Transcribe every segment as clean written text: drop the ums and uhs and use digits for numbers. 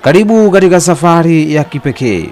Karibu katika safari ya kipekee.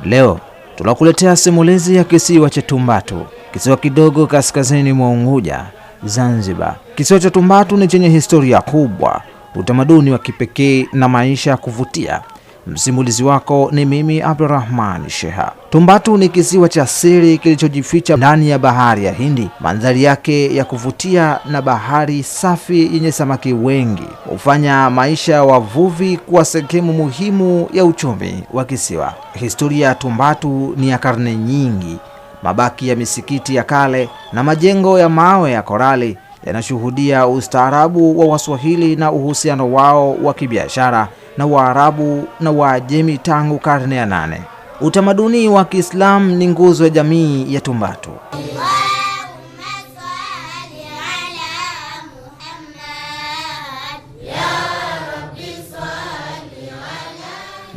Leo tunakuletea simulizi ya kisiwa cha Tumbatu, kisiwa kidogo kaskazini mwa Unguja, Zanzibar. Kisiwa cha Tumbatu ni chenye historia kubwa, utamaduni wa kipekee na maisha ya kuvutia. Msimulizi wako ni mimi Abdurrahman Sheha. Tumbatu ni kisiwa cha siri kilichojificha ndani ya bahari ya Hindi. Mandhari yake ya kuvutia na bahari safi yenye samaki wengi hufanya maisha ya wavuvi kuwa sehemu muhimu ya uchumi wa kisiwa. Historia ya Tumbatu ni ya karne nyingi. Mabaki ya misikiti ya kale na majengo ya mawe ya korali yanashuhudia ustaarabu wa Waswahili na uhusiano wao wa kibiashara na Waarabu na Waajemi tangu karne ya 8. Utamaduni wa Kiislamu ni nguzo ya jamii ya Tumbatu.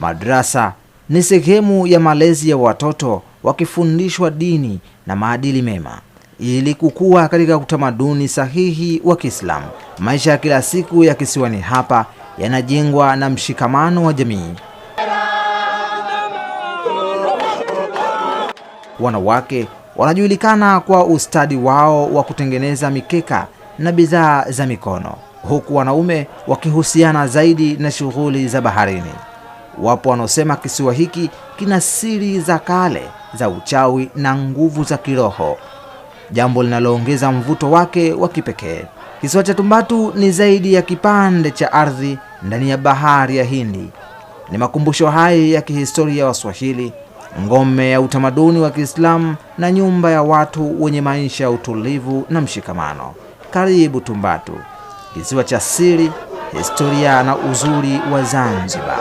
Madrasa ni sehemu ya malezi ya watoto, wakifundishwa dini na maadili mema ili kukua katika utamaduni sahihi wa Kiislamu. Maisha ya kila siku ya kisiwani hapa yanajengwa na mshikamano wa jamii. Wanawake wanajulikana kwa ustadi wao wa kutengeneza mikeka na bidhaa za mikono, huku wanaume wakihusiana zaidi na shughuli za baharini. Wapo wanaosema kisiwa hiki kina siri za kale za uchawi na nguvu za kiroho, jambo linaloongeza mvuto wake wa kipekee. Kisiwa cha Tumbatu ni zaidi ya kipande cha ardhi ndani ya bahari ya Hindi. Ni makumbusho hai ya kihistoria ya Waswahili, ngome ya utamaduni wa Kiislamu na nyumba ya watu wenye maisha ya utulivu na mshikamano. Karibu Tumbatu, kisiwa cha siri, historia na uzuri wa Zanzibar.